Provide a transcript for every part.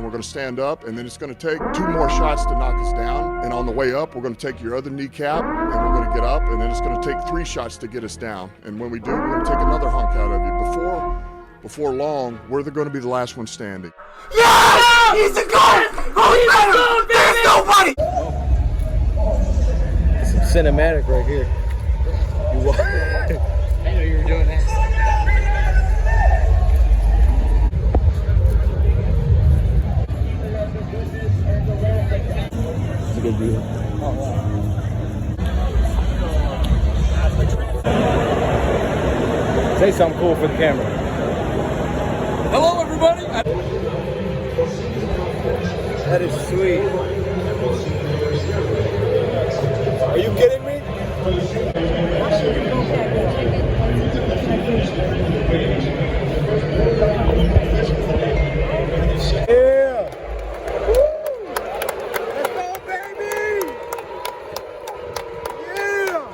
we're going to stand up, and then it's going to take 2 more shots to knock us down. And on the way up, we're going to take your other kneecap, and we're going to get up, and then it's going to take 3 shots to get us down. And when we do, we're going to take another hunk out of you. Before long, we're going to be the last one standing. Yeah! He's the GOAT! Oh, there's nobody! It's some cinematic right here. I know you were doing that. It's a good view. Say something cool for the camera. Hello, everybody. That is sweet. Are you kidding me? Yeah. Woo. Let's go, baby. Yeah.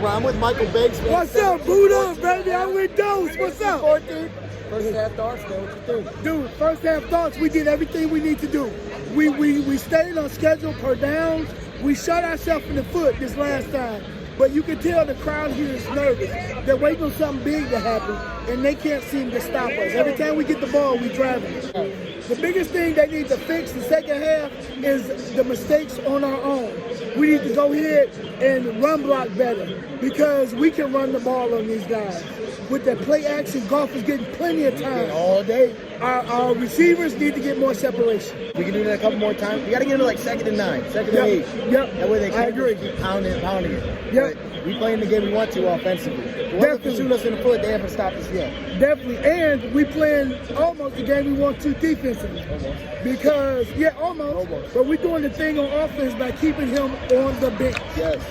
I'm with Michael Bakes. What's up, Buddha, baby? I'm with Dose. What's up? First half thoughts, man. What you think? Dude, first half thoughts, we did everything we need to do. We stayed on schedule per downs. We shot ourselves in the foot this last time. But you can tell the crowd here is nervous. They're waiting on something big to happen, and they can't seem to stop us. Every time we get the ball, we drive it. The biggest thing they need to fix the second half is the mistakes on our own. We need to go ahead and run block better because we can run the ball on these guys. With that play action, Goff is getting plenty of time all day. Our receivers need to get more separation. We can do that a couple more times. We got to get into like 2nd and 9, 2nd and 8. Yep. That way they I can't agree. keep pounding it. Yep. But we playing the game we want to offensively. The ones that can shoot us in the foot, they haven't stopped us yet. Definitely, and we playing almost the game we want to defensively. Because, almost. But we're doing the thing on offense by keeping him on the bench. Yes.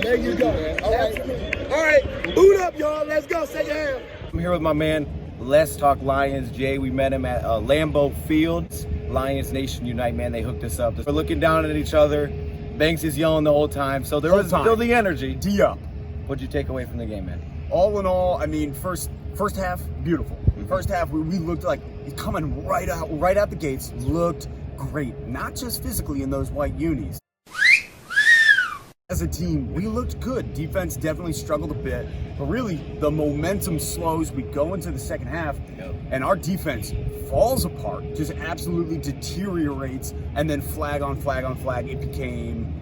There you go. All right, boot up, y'all. Let's go. Second half. I'm here with my man, Let's Talk Lions, Jay. We met him at Lambeau Fields. Lions Nation Unite, man. They hooked us up. We're looking down at each other. Banks is yelling the whole time, so there was still the energy. D up. What'd you take away from the game, man? All in all, I mean, first half, beautiful. First half, we looked like coming right out the gates, looked great. Not just physically in those white unis. As a team, we looked good. Defense definitely struggled a bit, but really the momentum slows. We go into the second half, and our defense falls apart, just absolutely deteriorates, and then flag on flag on flag, it became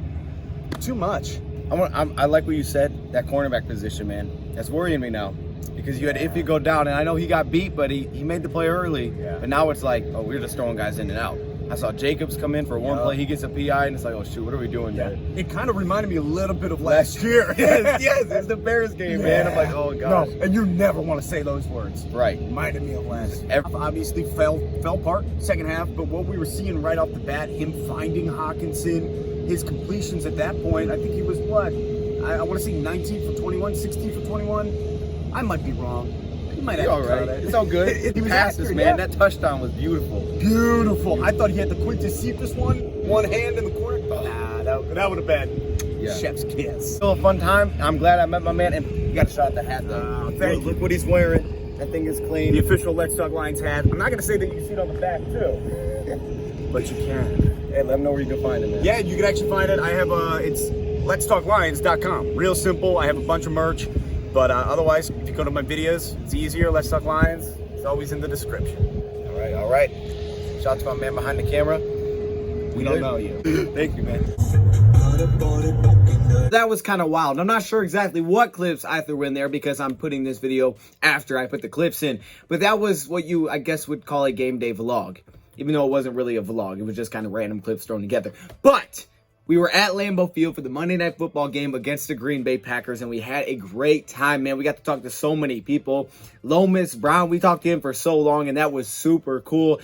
too much. I like what you said, that cornerback position, man. That's worrying me now. Because you had Iffy go down, and I know he got beat, but he made the play early. Yeah. But now it's like, oh, we're just throwing guys in and out. I saw Jacobs come in for one play, he gets a PI, and it's like, oh shoot, what are we doing, man? It kind of reminded me a little bit of last year. yes, it's the Bears game, man. I'm like, oh gosh. No, and you never want to say those words. Right. Reminded me of last year. Obviously fell apart second half, but what we were seeing right off the bat, him finding Hawkinson, his completions at that point, I think he was what? I want to say 19 for 21, 16 for 21. I might be wrong. You might have All to try right. that. It's all good. He He was passed us, accurate, man. yeah. That touchdown was beautiful. Beautiful. I thought he had the quintessence one hand in the corner. Nah, that would have been chef's kiss. Still a fun time. I'm glad I met my man, and you got a shot at the hat though. Thank you. Look what he's wearing. That thing is clean. The official Let's Talk Lions hat. I'm not going to say that you can see it on the back, too. But you can. Hey, let them know where you can find it, man. Yeah, you can actually find it. I have it's letstalklions.com. Real simple. I have a bunch of merch. But otherwise, if you go to my videos, it's easier. Let's Talk Lions. It's always in the description. All right. Shout out to my man behind the camera. We don't know you. Thank you, man. That was kind of wild. I'm not sure exactly what clips I threw in there because I'm putting this video after I put the clips in. But that was what you, I guess, would call a game day vlog. Even though it wasn't really a vlog. It was just kind of random clips thrown together. But we were at Lambeau Field for the Monday Night Football game against the Green Bay Packers, and we had a great time, man. We got to talk to so many people. Lomas Brown, we talked to him for so long, and that was super cool.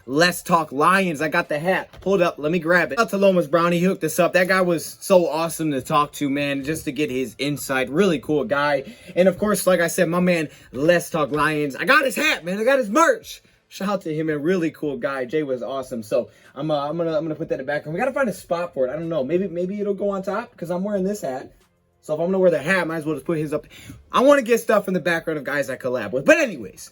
Let's Talk Lions. I got the hat. Pulled up. Let me grab it. Out to Lomas Brown. He hooked us up. That guy was so awesome to talk to, man, just to get his insight. Really cool guy. And, of course, like I said, my man, Let's Talk Lions. I got his hat, man. I got his merch. Shout out to him, a really cool guy. Jay was awesome. So I'm gonna put that in the background. We gotta find a spot for it. I don't know. Maybe it'll go on top because I'm wearing this hat. So if I'm gonna wear the hat, might as well just put his up. I want to get stuff in the background of guys I collab with. But anyways,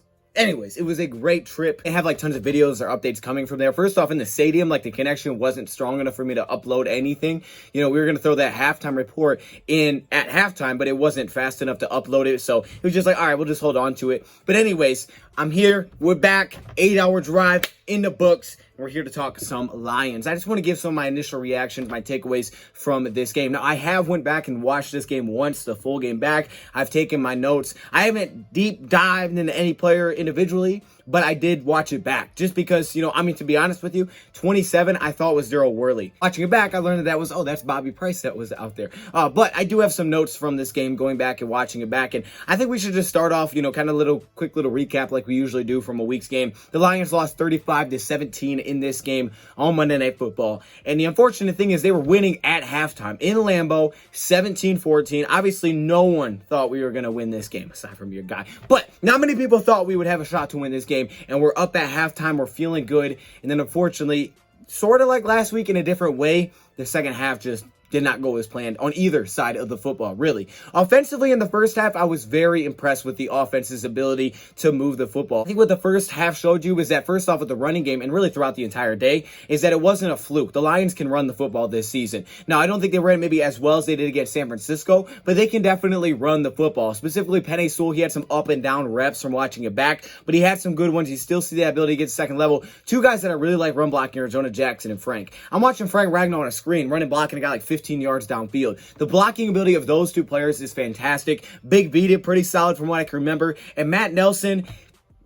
it was a great trip. They have like tons of videos or updates coming from there. First off, in the stadium, like the connection wasn't strong enough for me to upload anything. You know, we were going to throw that halftime report in at halftime, but it wasn't fast enough to upload it. So it was just like, all right, we'll just hold on to it. But anyways, I'm here. We're back. 8-hour drive in the books. We're here to talk some Lions. I just want to give some of my initial reactions, my takeaways from this game. Now, I have went back and watched this game once, the full game back. I've taken my notes. I haven't deep dived into any player individually, but I did watch it back just because, you know, I mean, to be honest with you, 27 I thought was Daryl Worley. Watching it back, I learned that was, that's Bobby Price that was out there. But I do have some notes from this game going back and watching it back. And I think we should just start off, you know, kind of quick little recap like we usually do from a week's game. The Lions lost 35-17 in this game on Monday Night Football. And the unfortunate thing is they were winning at halftime in Lambeau, 17-14. Obviously, no one thought we were going to win this game, aside from your guy. But not many people thought we would have a shot to win this game. And we're up at halftime. We're feeling good. And then, unfortunately, sort of like last week in a different way, the second half just did not go as planned on either side of the football, really. Offensively, in the first half, I was very impressed with the offense's ability to move the football. I think what the first half showed you was that, first off, with the running game, and really throughout the entire day, is that it wasn't a fluke. The Lions can run the football this season. Now, I don't think they ran maybe as well as they did against San Francisco, but they can definitely run the football. Specifically, Penei Sewell, he had some up and down reps from watching it back, but he had some good ones. You still see that ability to get to second level. Two guys that I really like run blocking are Jonah Jackson and Frank. I'm watching Frank Ragnow on a screen, running blocking a guy like 15 yards downfield. The blocking ability of those two players is fantastic. Big beat it, pretty solid from what I can remember. And Matt Nelson,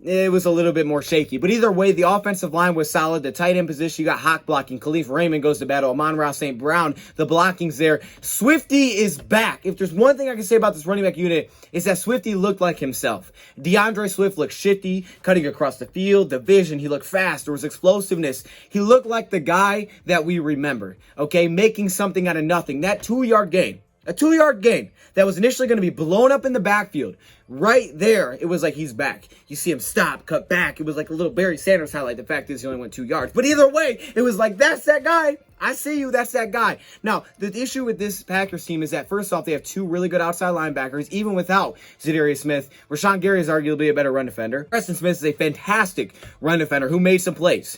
it was a little bit more shaky. But either way, the offensive line was solid. The tight end position, you got Hawk blocking. Khalif Raymond goes to battle. Amon-Ra St. Brown, the blocking's there. Swifty is back. If there's one thing I can say about this running back unit, is that Swifty looked like himself. DeAndre Swift looked shifty, cutting across the field. The vision, he looked fast. There was explosiveness. He looked like the guy that we remember, okay? Making something out of nothing. That 2-yard gain. A 2-yard gain that was initially going to be blown up in the backfield. Right there, it was like he's back. You see him stop, cut back. It was like a little Barry Sanders highlight. The fact is he only went 2 yards. But either way, it was like, that's that guy. I see you. That's that guy. Now, the issue with this Packers team is that, first off, they have two really good outside linebackers, even without Za'Darius Smith. Rashawn Gary is arguably a better run defender. Preston Smith is a fantastic run defender who made some plays.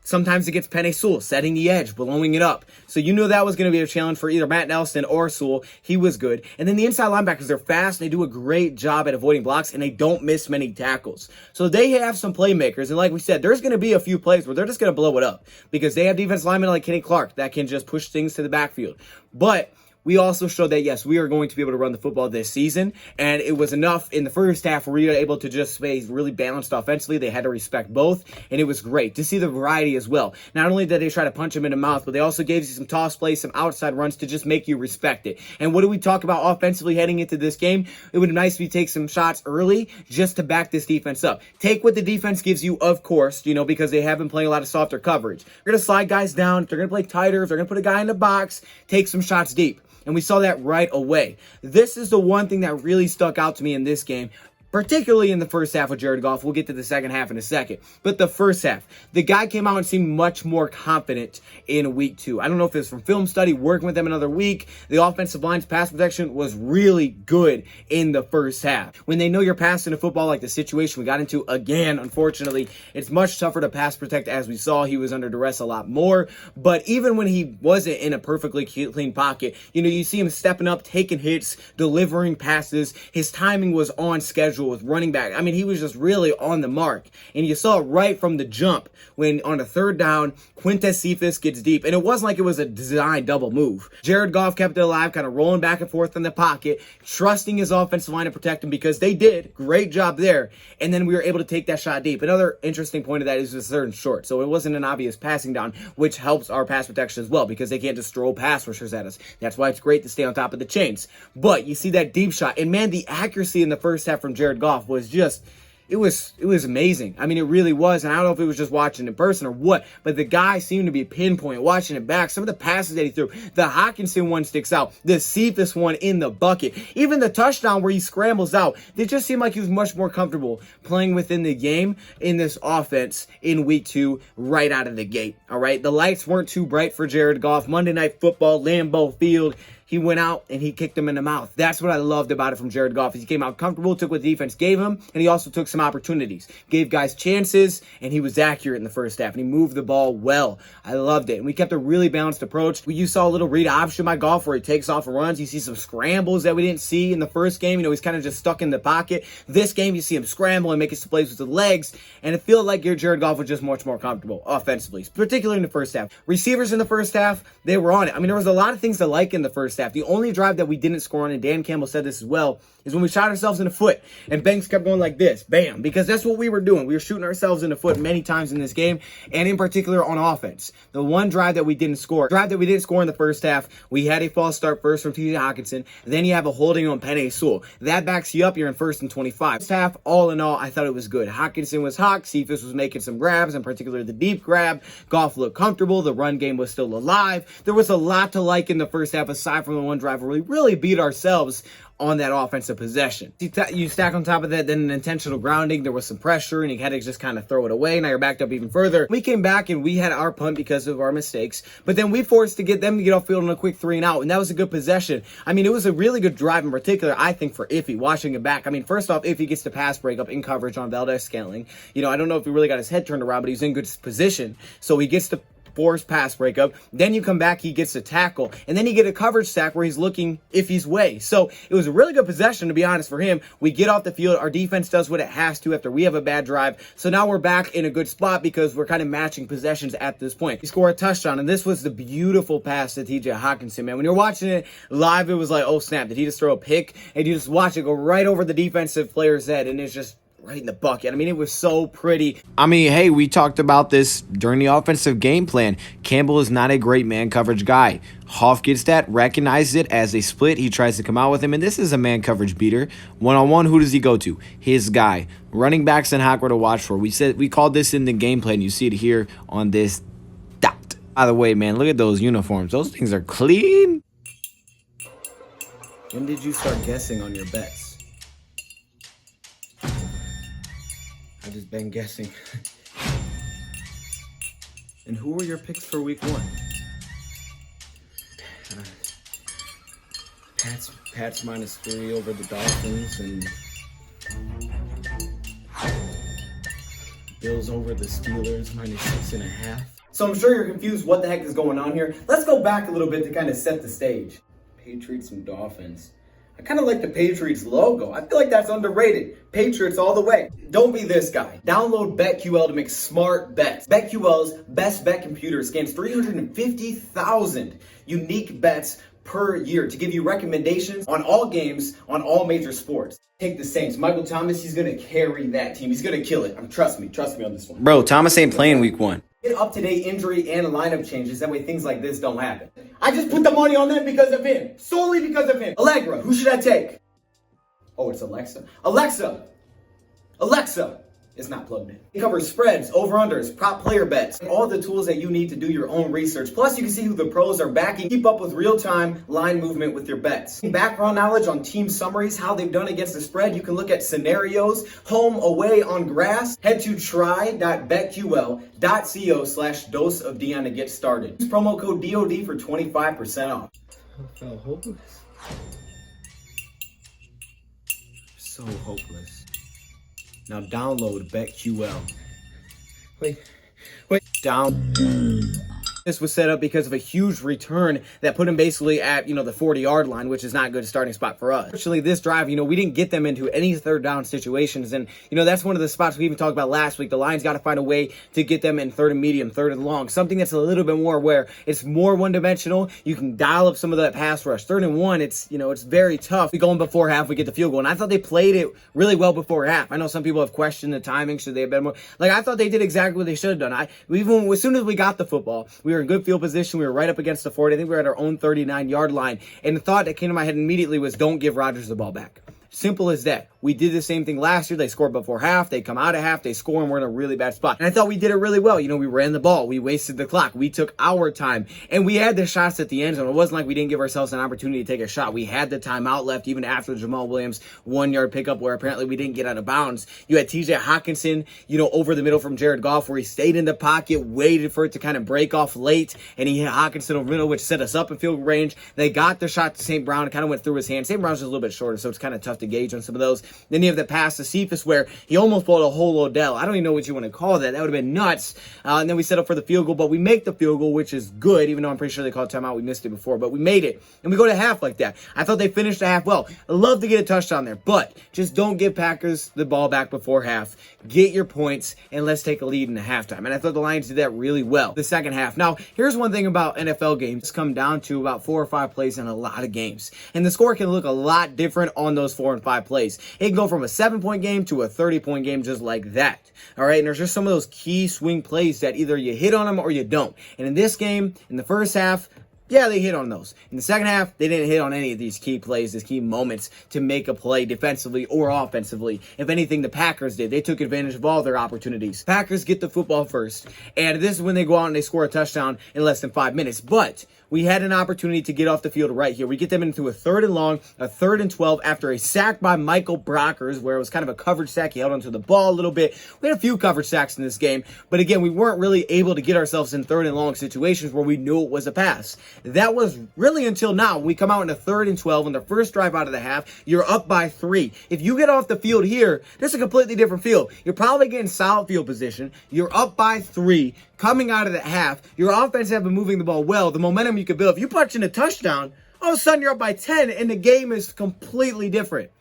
Sometimes it gets Penei Sewell setting the edge, blowing it up. So you knew that was going to be a challenge for either Matt Nelson or Sewell. He was good. And then the inside linebackers, they're fast. They do a great job at avoiding blocks, and they don't miss many tackles. So they have some playmakers. And like we said, there's going to be a few plays where they're just going to blow it up because they have defense linemen like Kenny Clark that can just push things to the backfield. But we also showed that, yes, we are going to be able to run the football this season, and it was enough in the first half where we were able to just stay really balanced offensively. They had to respect both, and it was great to see the variety as well. Not only did they try to punch him in the mouth, but they also gave you some toss plays, some outside runs to just make you respect it. And what do we talk about offensively heading into this game? It would be nice if you take some shots early just to back this defense up. Take what the defense gives you, of course, you know, because they have been playing a lot of softer coverage. They're going to slide guys down. If they're going to play tighter, if they're going to put a guy in the box, take some shots deep. And we saw that right away. This is the one thing that really stuck out to me in this game. particularly in the first half with Jared Goff. We'll get to the second half in a second. But the first half, the guy came out and seemed much more confident in week 2. I don't know if it's from film study, working with them another week. The offensive line's pass protection was really good in the first half. When they know you're passing the football, like the situation we got into again, unfortunately, it's much tougher to pass protect. As we saw, he was under duress a lot more. But even when he wasn't in a perfectly clean pocket, you see him stepping up, taking hits, delivering passes. His timing was on schedule with running back. I mean, he was just really on the mark. And you saw it right from the jump when on a third down, Quintez Cephas gets deep. And it wasn't like it was a design double move. Jared Goff kept it alive, kind of rolling back and forth in the pocket, trusting his offensive line to protect him because they did. Great job there. And then we were able to take that shot deep. Another interesting point of that is it's third and short. So it wasn't an obvious passing down, which helps our pass protection as well because they can't just throw pass rushers at us. That's why it's great to stay on top of the chains. But you see that deep shot. And man, the accuracy in the first half from Jared Goff was just... It was amazing. I mean, it really was. And I don't know if it was just watching in person or what, but the guy seemed to be pinpoint, watching it back. Some of the passes that he threw, the Hockenson one sticks out, the Cephas one in the bucket, even the touchdown where he scrambles out. It just seemed like he was much more comfortable playing within the game in this offense in week 2 right out of the gate. All right. The lights weren't too bright for Jared Goff. Monday Night Football, Lambeau Field. He went out and he kicked him in the mouth. That's what I loved about it from Jared Goff. He came out comfortable, took what the defense gave him, and he also took some opportunities. Gave guys chances, and he was accurate in the first half, and he moved the ball well. I loved it. And we kept a really balanced approach. You saw a little read option by Goff where he takes off and runs. You see some scrambles that we didn't see in the first game. He's kind of just stuck in the pocket. This game, you see him scramble and make his plays with the legs, and it feels like your Jared Goff was just much more comfortable offensively, particularly in the first half. Receivers in the first half, they were on it. I mean, there was a lot of things to like in the first half. The only drive that we didn't score on, and Dan Campbell said this as well, is when we shot ourselves in the foot and Banks kept going like this, bam, because that's what we were doing. We were shooting ourselves in the foot many times in this game, and in particular on offense. The one drive that we didn't score in the first half, we had a false start first from T.J. Hockenson, then you have a holding on Penei Sewell. That backs you up, you're in 1st and 25. First half, all in all, I thought it was good. Hockenson was hot, Cephas was making some grabs, in particular the deep grab. Goff looked comfortable, the run game was still alive. There was a lot to like in the first half, aside from the one drive where we really beat ourselves on that offensive possession. You stack on top of that, then an intentional grounding. There was some pressure, and he had to just kind of throw it away. Now you're backed up even further. We came back, and we had our punt because of our mistakes, but then we forced to get them to get off field on a quick 3 and out, and that was a good possession. I mean, it was a really good drive in particular, I think, for Iffy, watching it back. I mean, first off, Iffy gets the pass breakup in coverage on Valdez-Scantling. I don't know if he really got his head turned around, but he's in good position, so he gets the forced pass breakup. Then you come back, he gets a tackle, and then you get a coverage sack where he's looking Iffy's way. So it was a really good possession, to be honest, for him. We get off the field, our defense does what it has to after we have a bad drive. So now we're back in a good spot because we're kind of matching possessions at this point. We score a touchdown, and this was the beautiful pass to T.J. Hockenson, man. When you're watching it live, it was like, oh snap, did he just throw a pick? And you just watch it go right over the defensive player's head, and it's just right in the bucket. I mean, it was so pretty. I mean, hey, we talked about this during the offensive game plan. Campbell is not a great man coverage guy. Hoff gets that, recognizes it as a split. He tries to come out with him, and this is a man coverage beater. One-on-one, who does he go to? His guy. Running backs and Hawk were to watch for. We called this in the game plan. You see it here on this dot. By the way, man, look at those uniforms. Those things are clean. When did you start guessing on your bets? I've just been guessing. And who were your picks for week 1? Pats -3 over the Dolphins, and Bills over the Steelers -6.5. So I'm sure you're confused what the heck is going on here. Let's go back a little bit to kind of set the stage. Patriots and Dolphins. I kind of like the Patriots logo. I feel like that's underrated. Patriots all the way. Don't be this guy. Download BetQL to make smart bets. BetQL's best bet computer scans 350,000 unique bets per year to give you recommendations on all games, on all major sports. Take the Saints. Michael Thomas, he's going to carry that team. He's going to kill it. Trust me on this one. Bro, Thomas ain't playing week 1. Get up-to-date injury and lineup changes. That way things like this don't happen. I just put the money on them because of him. Solely because of him. Allegra, who should I take? Oh, it's Alexa. Alexa, is not plugged in. It covers spreads, over-unders, prop player bets, and all the tools that you need to do your own research. Plus, you can see who the pros are backing. Keep up with real-time line movement with your bets. Background knowledge on team summaries, how they've done against the spread. You can look at scenarios, home, away, on grass. Head to try.betql.co/DoseOfDion to get started. Use promo code DOD for 25% off. I felt hopeless. So hopeless. Now download BetQL. Wait. Down. This was set up because of a huge return that put him basically at, the 40-yard line, which is not a good starting spot for us. Actually, this drive, we didn't get them into any third down situations. And, that's one of the spots we even talked about last week. The Lions got to find a way to get them in third and medium, third and long. Something that's a little bit more where it's more one-dimensional. You can dial up some of that pass rush. Third and one, it's very tough. We go in before half, we get the field goal. And I thought they played it really well before half. I know some people have questioned the timing. Should they have been more? I thought they did exactly what they should have done. As soon as we got the football, we were in good field position. We were right up against the 40. I think we were at our own 39-yard line. And the thought that came to my head immediately was, don't give Rodgers the ball back. Simple as that. We did the same thing last year. They scored before half. They come out of half. They score, and we're in a really bad spot. And I thought we did it really well. We ran the ball. We wasted the clock. We took our time. And we had the shots at the end zone. It wasn't like we didn't give ourselves an opportunity to take a shot. We had the timeout left even after the Jamal Williams 1-yard pickup where apparently we didn't get out of bounds. You had TJ Hawkinson, over the middle from Jared Goff where he stayed in the pocket, waited for it to kind of break off late, and he hit Hawkinson over the middle, which set us up in field range. They got the shot to St. Brown. It kind of went through his hand. St. Brown's just a little bit shorter, so it's kind of tough to gauge on some of those. Then you have the pass to Cephas where he almost pulled a whole Odell. I don't even know what you want to call that. That would have been nuts. And then we set up for the field goal, but we make the field goal, which is good, even though I'm pretty sure they called timeout. We missed it before, but we made it. And we go to half like that. I thought they finished the half well. I'd love to get a touchdown there, but just don't give Packers the ball back before half. Get your points, and let's take a lead in the halftime. And I thought the Lions did that really well the second half. Now, here's one thing about NFL games. It's come down to about 4 or 5 plays in a lot of games. And the score can look a lot different on those 4 and 5 plays. It can go from a 7-point game to a 30-point game just like that. All right, and there's just some of those key swing plays that either you hit on them or you don't. And in this game, in the first half, yeah, they hit on those. In the second half, they didn't hit on any of these key plays, these key moments to make a play defensively or offensively. If anything, the Packers did. They took advantage of all their opportunities. Packers get the football first, and this is when they go out and they score a touchdown in less than 5 minutes. But we had an opportunity to get off the field right here. We get them into a 3rd and long, a 3rd and 12 after a sack by Michael Brockers, where it was kind of a coverage sack. He held onto the ball a little bit. We had a few coverage sacks in this game, but again, we weren't really able to get ourselves in 3rd and long situations where we knew it was a pass. That was really until now. We come out in a 3rd and 12 on the first drive out of the half. You're up by 3. If you get off the field here, this is a completely different field. You're probably getting solid field position. You're up by 3. Coming out of the half, your offense have been moving the ball well. The momentum you could build. If you punch in a touchdown, all of a sudden you're up by 10 and the game is completely different.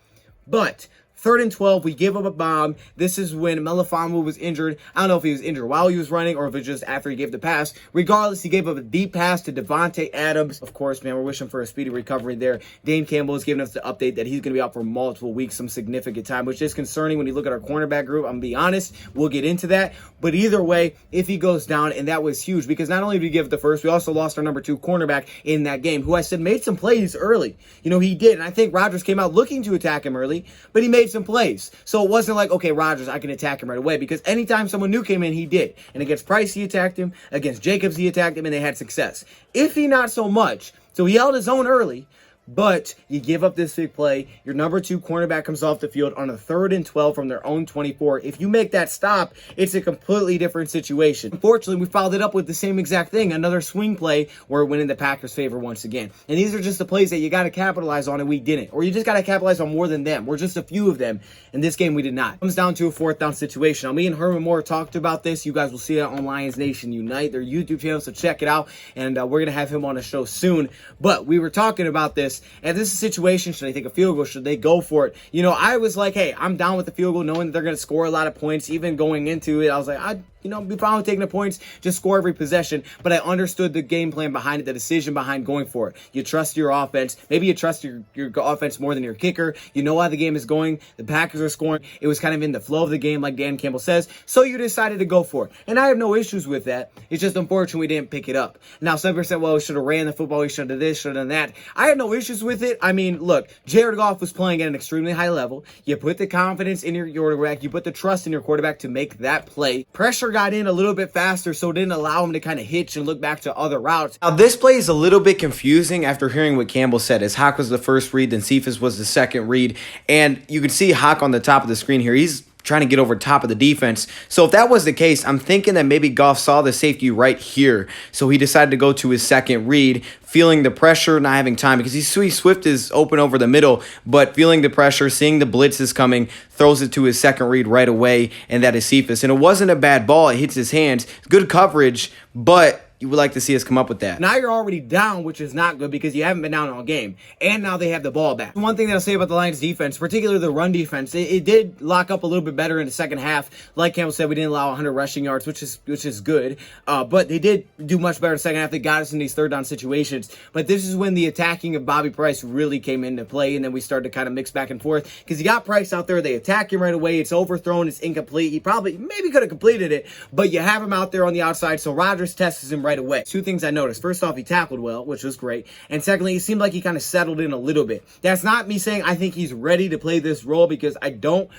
But 3rd and 12, we give up a bomb. This is when Melifonwu was injured. I don't know if he was injured while he was running or if it was just after he gave the pass. Regardless, he gave up a deep pass to Devontae Adams. Of course, man, we're wishing for a speedy recovery there. Dane Campbell is giving us the update that he's going to be out for multiple weeks, some significant time, which is concerning when you look at our cornerback group. I'm going to be honest. We'll get into that. But either way, if he goes down, and that was huge because not only did we give it the first, we also lost our number 2 cornerback in that game, who I said made some plays early. He did. And I think Rodgers came out looking to attack him early, but he made some plays. So it wasn't like, okay, Rodgers, I can attack him right away, because anytime someone new came in, he did. And against Price, he attacked him. Against Jacobs, he attacked him, and they had success. Iffy, not so much. So he held his own early, but you give up this big play. Your number 2 cornerback comes off the field on a 3rd and 12 from their own 24. If you make that stop, it's a completely different situation. Unfortunately, we followed it up with the same exact thing, another swing play where it went in the Packers' favor once again. And these are just the plays that you got to capitalize on, and we didn't. Or you just got to capitalize on more than them. We're just a few of them. In this game, we did not. It comes down to a 4th down situation. Now, me and Herman Moore talked about this. You guys will see that on Lions Nation Unite, their YouTube channel, so check it out. And we're going to have him on the show soon. But we were talking about this, and this is a situation, should they take a field goal? Should they go for it? I was like, hey, I'm down with the field goal, knowing that they're going to score a lot of points. Even going into it, I was like, be fine with taking the points, just score every possession. But I understood the game plan behind it, the decision behind going for it. You trust your offense. Maybe you trust your offense more than your kicker. You know how the game is going. The Packers are scoring. It was kind of in the flow of the game, like Dan Campbell says. So you decided to go for it. And I have no issues with that. It's just unfortunate we didn't pick it up. Now, some people said, well, we should have ran the football. We should have done this, should have done that. I have no issues with it. I mean, look, Jared Goff was playing at an extremely high level. You put the confidence in your quarterback. You put the trust in your quarterback to make that play. Pressure got in a little bit faster, so it didn't allow him to kind of hitch and look back to other routes. Now, this play is a little bit confusing after hearing what Campbell said, as Hawk was the first read, then Cephas was the second read. And you can see Hawk on the top of the screen here. He's trying to get over top of the defense. So if that was the case, I'm thinking that maybe Goff saw the safety right here. So he decided to go to his second read, feeling the pressure, not having time, because Swift is open over the middle, but feeling the pressure, seeing the blitzes coming, throws it to his second read right away, and that is Cephas. And it wasn't a bad ball. It hits his hands. Good coverage, but you would like to see us come up with that. Now you're already down, which is not good because you haven't been down all game. And now they have the ball back. One thing that I'll say about the Lions defense, particularly the run defense, it did lock up a little bit better in the second half. Like Campbell said, we didn't allow 100 rushing yards, which is good. But they did do much better in the second half. They got us in these third down situations. But this is when the attacking of Bobby Price really came into play, and then we started to kind of mix back and forth. Because you got Price out there, they attack him right away. It's overthrown, it's incomplete. He maybe could have completed it, but you have him out there on the outside, so Rodgers tests him right away. Two things I noticed. First off, he tackled well, which was great. And secondly, it seemed like he kind of settled in a little bit. That's not me saying I think he's ready to play this role, because I don't,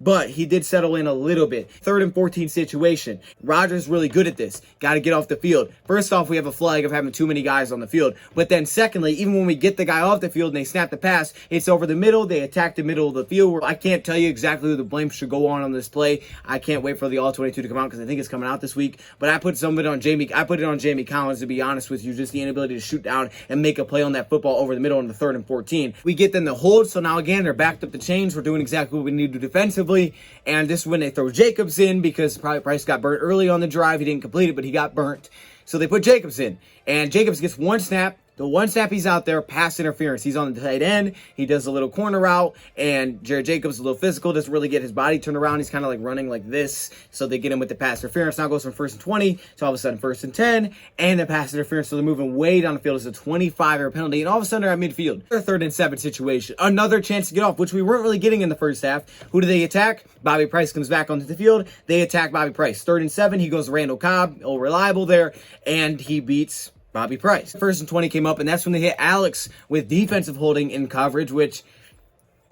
but he did settle in a little bit. 3rd and 14 situation. Rodgers really good at this. Got to get off the field. First off, we have a flag of having too many guys on the field. But then secondly, even when we get the guy off the field and they snap the pass, it's over the middle. They attack the middle of the field. I can't tell you exactly who the blame should go on this play. I can't wait for the All-22 to come out, because I think it's coming out this week. But I put some of it on Jamie. I put it on Jamie Collins, to be honest with you. Just the inability to shoot down and make a play on that football over the middle in the 3rd and 14. We get them to hold. So now again, they're backed up the chains. We're doing exactly what we need to do defensively. And this is when they throw Jacobs in, because probably Price got burnt early on the drive. He didn't complete it, but he got burnt. So they put Jacobs in. And Jacobs gets one snap. The one snap he's out there, pass interference. He's on the tight end. He does a little corner route, and Jared Jacobs is a little physical, doesn't really get his body turned around. He's kind of like running like this, so they get him with the pass interference. Now goes from 1st and 20 to all of a sudden 1st and 10, and the pass interference, so they're moving way down the field. It's a 25-yard penalty, and all of a sudden they're at midfield. They're 3rd and 7 situation. Another chance to get off, which we weren't really getting in the first half. Who do they attack? Bobby Price comes back onto the field. They attack Bobby Price. 3rd and 7, he goes to Randall Cobb, all reliable there, and he beats Bobby Price. 1st and 20 came up, and that's when they hit Alex with defensive holding in coverage, which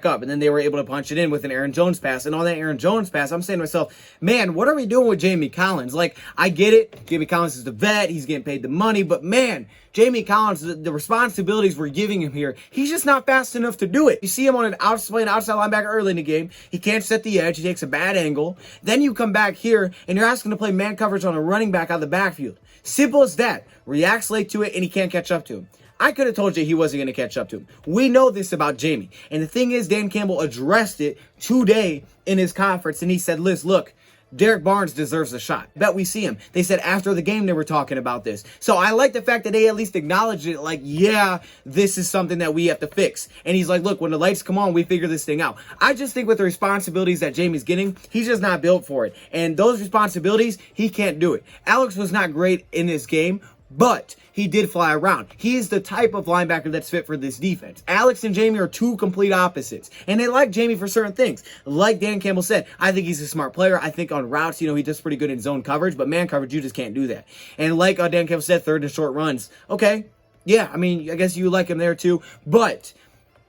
up, and then they were able to punch it in with an Aaron Jones pass. And on that Aaron Jones pass, I'm saying to myself, man, what are we doing with Jamie Collins? Like, I get it. Jamie Collins is the vet. He's getting paid the money. But, man, Jamie Collins, the responsibilities we're giving him here, he's just not fast enough to do it. You see him on playing outside linebacker early in the game. He can't set the edge. He takes a bad angle. Then you come back here, and you're asking to play man coverage on a running back out of the backfield. Simple as that. Reacts late to it, and he can't catch up to him. I could have told you he wasn't going to catch up to him. We know this about Jamie. And the thing is, Dan Campbell addressed it today in his conference, and he said, Liz, look, Derek Barnes deserves a shot. Bet we see him. They said after the game they were talking about this. So I like the fact that they at least acknowledged it, like, yeah, this is something that we have to fix. And he's like, look, when the lights come on, we figure this thing out. I just think with the responsibilities that Jamie's getting, he's just not built for it. And those responsibilities, he can't do it. Alex was not great in this game, but he did fly around. He is the type of linebacker that's fit for this defense. Alex and Jamie are two complete opposites. And they like Jamie for certain things. Like Dan Campbell said, I think he's a smart player. I think on routes, he does pretty good in zone coverage, but man coverage, you just can't do that. And like Dan Campbell said, 3rd and short runs. Okay, yeah, I mean, I guess you like him there too, but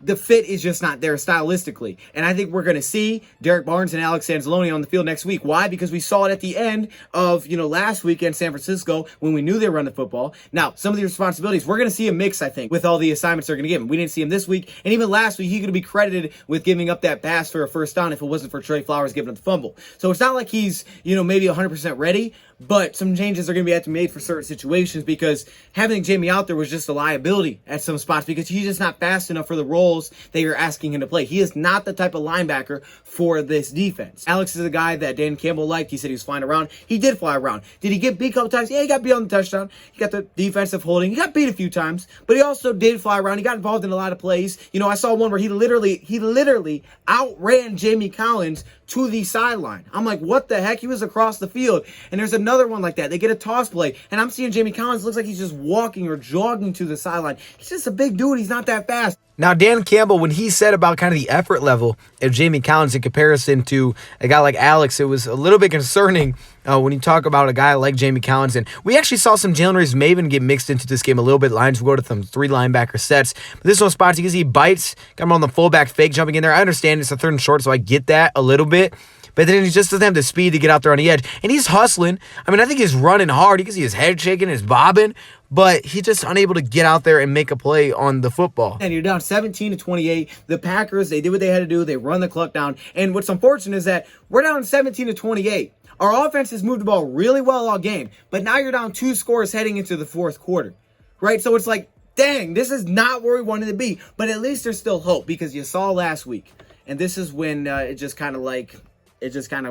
the fit is just not there stylistically. And I think we're going to see Derek Barnes and Alex Anzalone on the field next week. Why? Because we saw it at the end of, last week in San Francisco when we knew they were running the football. Now, some of the responsibilities, we're going to see a mix, I think, with all the assignments they're going to give him. We didn't see him this week. And even last week, he could be credited with giving up that pass for a first down if it wasn't for Trey Flowers giving up the fumble. So it's not like he's, maybe 100% ready, but some changes are going to have to be made for certain situations, because having Jamie out there was just a liability at some spots, because he's just not fast enough for the roles that you're asking him to play. He is not the type of linebacker for this defense. Alex is a guy that Dan Campbell liked. He said he was flying around. He did fly around. Did he get beat a couple times? Yeah, he got beat on the touchdown. He got the defensive holding. He got beat a few times, but he also did fly around. He got involved in a lot of plays. I saw one where he literally outran Jamie Collins to the sideline. I'm like, what the heck? He was across the field. And there's another one like that. They get a toss play, and I'm seeing Jamie Collins looks like he's just walking or jogging to the sideline. He's just a big dude. He's not that fast. Now, Dan Campbell, when he said about kind of the effort level of Jamie Collins in comparison to a guy like Alex, it was a little bit concerning when you talk about a guy like Jamie Collins. And we actually saw some Jalen Reeves-Maven get mixed into this game a little bit. Lions will go to some 3 linebacker sets. But this one spots because he bites, got him on the fullback fake jumping in there. I understand it's a 3rd and short, so I get that a little bit. But then he just doesn't have the speed to get out there on the edge. And he's hustling. I mean, I think he's running hard. You can see his head shaking, his bobbing. But he's just unable to get out there and make a play on the football. And you're down 17-28. The Packers, they did what they had to do. They run the clock down. And what's unfortunate is that we're down 17-28. Our offense has moved the ball really well all game. But now you're down 2 scores heading into the 4th quarter. Right? So it's like, dang, this is not where we wanted to be. But at least there's still hope because you saw last week. And this is when it just kind of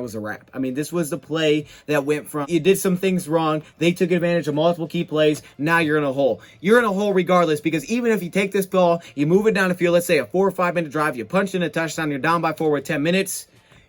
was a wrap. I mean, this was the play that went from you did some things wrong, they took advantage of multiple key plays, now you're in a hole. You're in a hole regardless because even if you take this ball, you move it down the field, let's say a 4 or 5 minute drive, you punch in a touchdown, you're down by 4 with 10 minutes,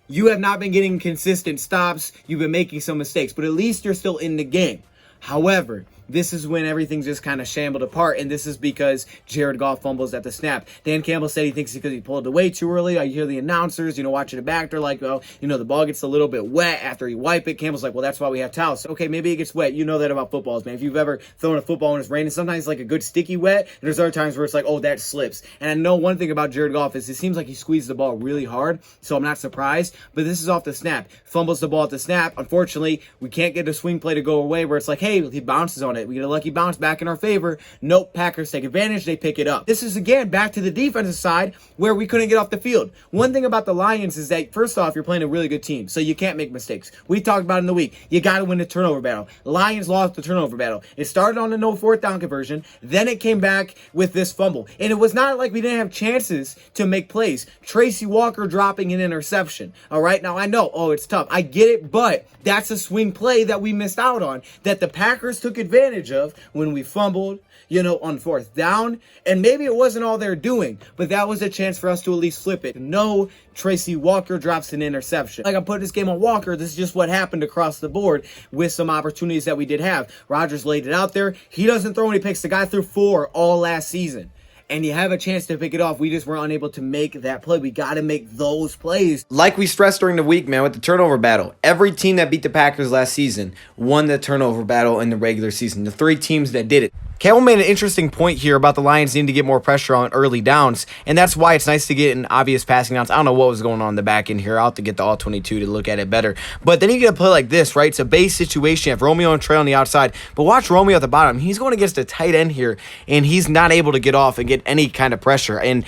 you have not been getting consistent stops, you've been making some mistakes, but at least you're still in the game. However, this is when everything just kind of shambled apart, and this is because Jared Goff fumbles at the snap. Dan Campbell said he thinks because he pulled away too early. I hear the announcers, watching it back. They're like, well, the ball gets a little bit wet after you wipe it. Campbell's like, well, that's why we have towels. Okay, maybe it gets wet. You know that about footballs, man. If you've ever thrown a football when it's raining, sometimes it's like a good sticky wet, and there's other times where it's like, oh, that slips. And I know one thing about Jared Goff is it seems like he squeezes the ball really hard, so I'm not surprised. But this is off the snap. Fumbles the ball at the snap. Unfortunately, we can't get a swing play to go away where it's like, hey, he bounces on it. We get a lucky bounce back in our favor. Nope, Packers take advantage. They pick it up. This is, again, back to the defensive side where we couldn't get off the field. One thing about the Lions is that, first off, you're playing a really good team, so you can't make mistakes. We talked about it in the week. You got to win the turnover battle. Lions lost the turnover battle. It started on a no 4th down conversion. Then it came back with this fumble. And it was not like we didn't have chances to make plays. Tracy Walker dropping an interception. All right, now I know, it's tough. I get it, but that's a swing play that we missed out on that the Packers took advantage of when we fumbled, on 4th down. And maybe it wasn't all they're doing, but that was a chance for us to at least flip it. No, Tracy Walker drops an interception. Like I put this game on Walker, this is just what happened across the board with some opportunities that we did have. Rodgers laid it out there. He doesn't throw any picks. The guy threw 4 all last season. And you have a chance to pick it off. We just were unable to make that play. We got to make those plays. Like we stressed during the week, man, with the turnover battle, every team that beat the Packers last season won the turnover battle in the regular season. The 3 teams that did it. Campbell made an interesting point here about the Lions needing to get more pressure on early downs, and that's why it's nice to get an obvious passing downs. I don't know what was going on in the back end here. I'll have to get the all-22 to look at it better. But then you get a play like this, right? It's a base situation. You have Romeo and Trey on the outside, but watch Romeo at the bottom. He's going against a tight end here, and he's not able to get off and get any kind of pressure. And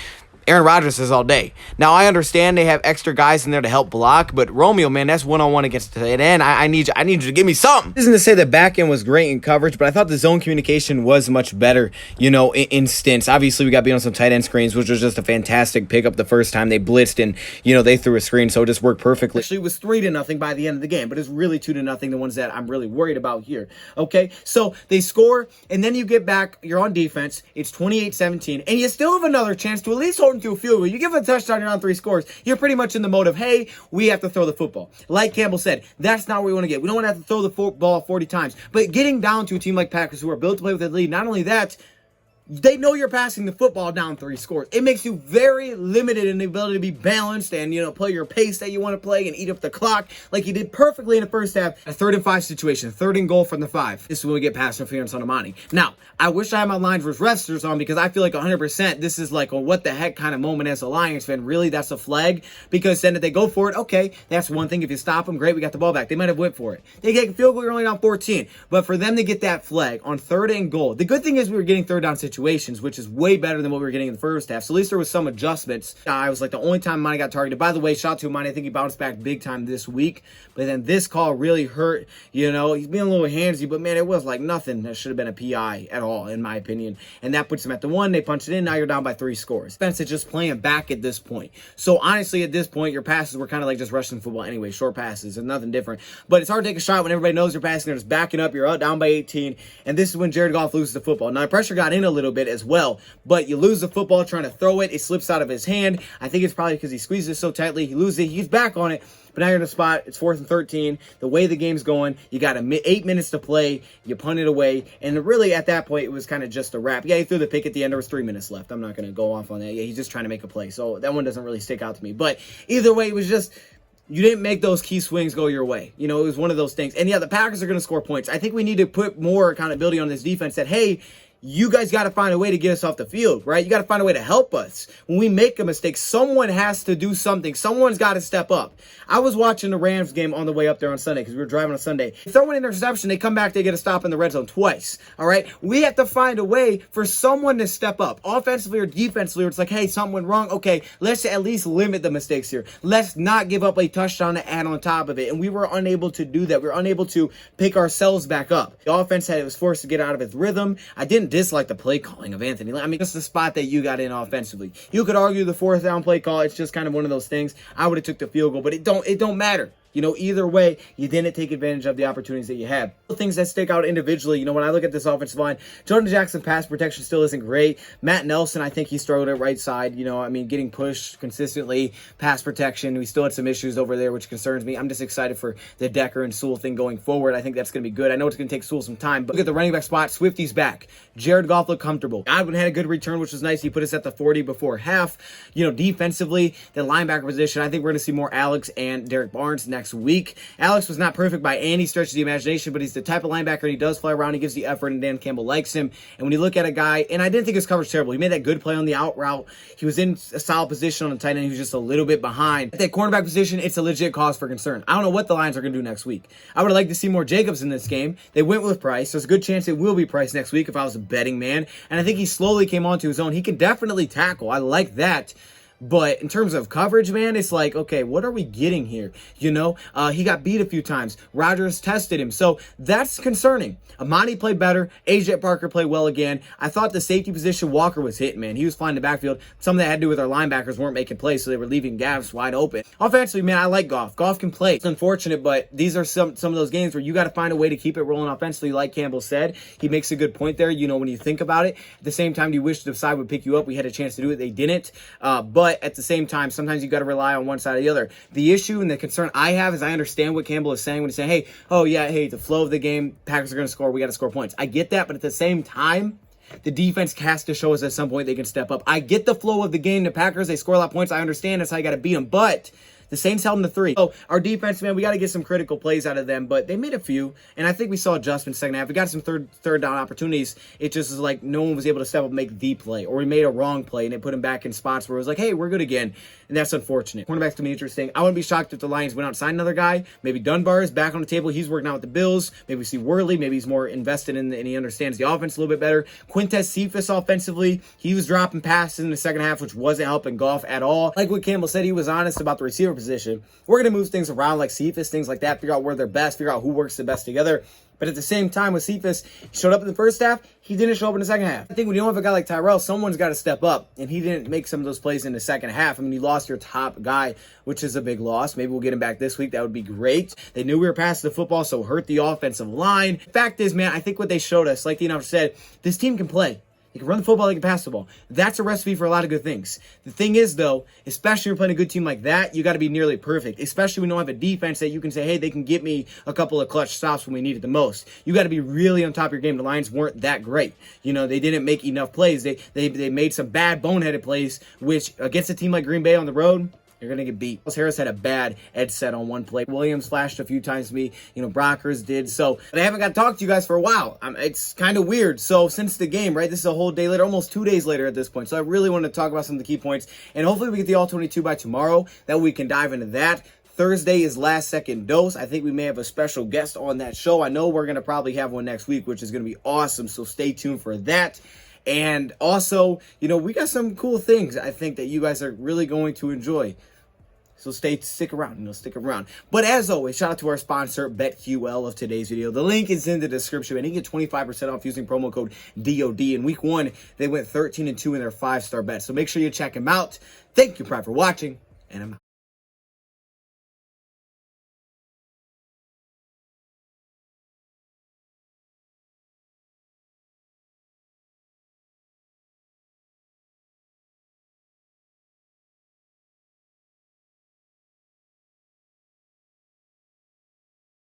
Aaron Rodgers says all day. Now, I understand they have extra guys in there to help block, but Romeo, man, that's one-on-one against the tight end. I need you to give me something. This isn't to say the back end was great in coverage, but I thought the zone communication was much better, in stints. Obviously, we got beat on some tight end screens, which was just a fantastic pickup the first time. They blitzed and, they threw a screen, so it just worked perfectly. Actually, it was 3-0 by the end of the game, but it's really 2-0, the ones that I'm really worried about here. Okay, so they score, and then you get back, you're on defense, it's 28-17, and you still have another chance to at least hold them to a field goal. You give a touchdown, you're on 3 scores. You're pretty much in the mode of, hey, we have to throw the football. Like Campbell said, that's not what we want to get. We don't want to have to throw the ball 40 times. But getting down to a team like Packers who are built to play with the lead, not only that, they know you're passing the football down 3 scores. It makes you very limited in the ability to be balanced and, play your pace that you want to play and eat up the clock like you did perfectly in the first half. A 3rd and 5 situation, 3rd and goal from the 5. This is when we get pass interference on Amani. Now, I wish I had my Lions versus Wrestlers on because I feel like 100% this is like a what the heck kind of moment as a Lions fan. Really, that's a flag because then if they go for it, okay, that's one thing. If you stop them, great, we got the ball back. They might have went for it. They get a field goal, you're only down 14. But for them to get that flag on 3rd and goal, the good thing is we were getting 3rd down situations, which is way better than what we were getting in the first half. So at least there was some adjustments. I was like the only time Monty got targeted. By the way, shout out to Monty. I think he bounced back big time this week. But then this call really hurt. He's being a little handsy, but man, it was like nothing that should have been a PI at all, in my opinion. And that puts them at the 1. They punch it in. Now you're down by 3 scores. Spence is just playing back at this point. So honestly, at this point, your passes were kind of like just rushing football anyway. Short passes and nothing different. But it's hard to take a shot when everybody knows you're passing. They're just backing up. You're down by 18. And this is when Jared Goff loses the football. Now the pressure got in a little little bit as well. But you lose the football trying to throw it. It slips out of his hand. I think it's probably because he squeezes it so tightly. He loses it. He's back on it. But now you're in a spot. It's 4th and 13. The way the game's going, you got 8 minutes to play. You punt it away. And really, at that point, it was kind of just a wrap. Yeah, he threw the pick at the end. There was 3 minutes left. I'm not going to go off on that. Yeah, he's just trying to make a play. So that one doesn't really stick out to me. But either way, it was just... you didn't make those key swings go your way. You know, it was one of those things. And yeah, the Packers are going to score points. I think we need to put more accountability on this defense that, hey, you guys got to find a way to get us off the field, right? You got to find a way to help us. When we make a mistake, someone has to do something. Someone's got to step up. I was watching the Rams game on the way up there on Sunday because we were driving on Sunday. They throw an interception, they come back, they get a stop in the red zone twice, all right? We have to find a way for someone to step up, offensively or defensively, where it's like, hey, something went wrong. Okay, let's at least limit the mistakes here. Let's not give up a touchdown to add on top of it. And we were unable to do that. We were unable to pick ourselves back up. The offense was forced to get out of its rhythm. I didn't dislike the play calling of Anthony. I mean, just the spot that you got in offensively. You could argue the 4th down play call. It's just kind of one of those things. I would have took the field goal, but it don't matter. You know, either way, you didn't take advantage of the opportunities that you had. Things that stick out individually, you know, when I look at this offensive line, Jordan Jackson pass protection still isn't great. Matt Nelson, I think he struggled at right side. You know, I mean, getting pushed consistently, pass protection. We still had some issues over there, which concerns me. I'm just excited for the Decker and Sewell thing going forward. I think that's going to be good. I know it's going to take Sewell some time, but look at the running back spot. Swifty's back. Jared Goff looked comfortable. Godwin had a good return, which was nice. He put us at the 40 before half. You know, defensively, the linebacker position, I think we're going to see more Alex and Derek Barnes next week. Alex was not perfect by any stretch of the imagination, but he's the type of linebacker. He does fly around. He gives the effort, and Dan Campbell likes him. And when you look at a guy, and I didn't think his coverage terrible. He made that good play on the out route. He was in a solid position on the tight end. He was just a little bit behind. At that cornerback position, it's a legit cause for concern. I don't know what the Lions are going to do next week. I would like to see more Jacobs in this game. They went with Price. There's a good chance it will be Price next week if I was a betting man. And I think he slowly came onto his own. He can definitely tackle. I like that. But in terms of coverage, man, it's like, okay, what are we getting here? You know, he got beat a few times. Rodgers tested him. So that's concerning. Amani played better. AJ Parker played well again. I thought the safety position, Walker was hitting, man. He was flying the backfield. Something that had to do with our linebackers weren't making plays, so they were leaving gaps wide open. Offensively, man, I like Goff. Goff can play. It's unfortunate, but these are some of those games where you got to find a way to keep it rolling offensively, like Campbell said. He makes a good point there, you know, when you think about it. At the same time, you wish the side would pick you up. We had a chance to do it. They didn't. But at the same time, sometimes you got to rely on one side or the other. The issue and the concern I have is I understand what Campbell is saying when he's saying, hey, oh yeah, hey, the flow of the game, Packers are going to score. We got to score points. I get that, but at the same time, the defense has to show us at some point they can step up. I get the flow of the game. The Packers, they score a lot of points. I understand that's how you got to beat them, but the Saints held them to 3. So our defense, man, we got to get some critical plays out of them, but they made a few, and I think we saw adjustments second half. We got some third down opportunities. It just is like no one was able to step up and make the play, or we made a wrong play, and it put them back in spots where it was like, hey, we're good again, and that's unfortunate. Cornerbacks to be interesting. I wouldn't be shocked if the Lions went out and signed another guy. Maybe Dunbar is back on the table. He's working out with the Bills. Maybe we see Worley. Maybe he's more invested in and he understands the offense a little bit better. Quintez Cephas offensively, he was dropping passes in the second half, which wasn't helping Goff at all. Like what Campbell said, he was honest about the receiver position. We're going to move things around like Cephas, things like that, figure out where they're best, figure out who works the best together. But at the same time, with Cephas, he showed up in the first half. He didn't show up in the second half. I think when you don't have a guy like Tyrell, someone's got to step up. And he didn't make some of those plays in the second half. I mean, you lost your top guy, which is a big loss. Maybe we'll get him back this week. That would be great. They knew we were passing the football, so hurt the offensive line. The fact is, man, I think what they showed us, like the announcer said, this team can play. They can run the football, they can pass the ball. That's a recipe for a lot of good things. The thing is, though, especially when you're playing a good team like that, you got to be nearly perfect. Especially when you don't have a defense that you can say, hey, they can get me a couple of clutch stops when we need it the most. You got to be really on top of your game. The Lions weren't that great. You know, they didn't make enough plays. They made some bad boneheaded plays, which against a team like Green Bay on the road, you're going to get beat. Harris had a bad edge set on one play. Williams flashed a few times to me. You know, Brockers did. So, but I haven't got to talk to you guys for a while. It's kind of weird. So, since the game, right, this is a whole day later, almost 2 days later at this point. So, I really want to talk about some of the key points. And hopefully we get the All-22 by tomorrow. That we can dive into that. Thursday is last second dose. I think we may have a special guest on that show. I know we're going to probably have one next week, which is going to be awesome. So, stay tuned for that. And also, you know, we got some cool things I think that you guys are really going to enjoy. So stick around, But as always, shout out to our sponsor, BetQL, of today's video. The link is in the description, and you get 25% off using promo code DOD. In week 1, they went 13-2 in their 5-star bets. So make sure you check them out. Thank you, Pride, for watching, and I'm out.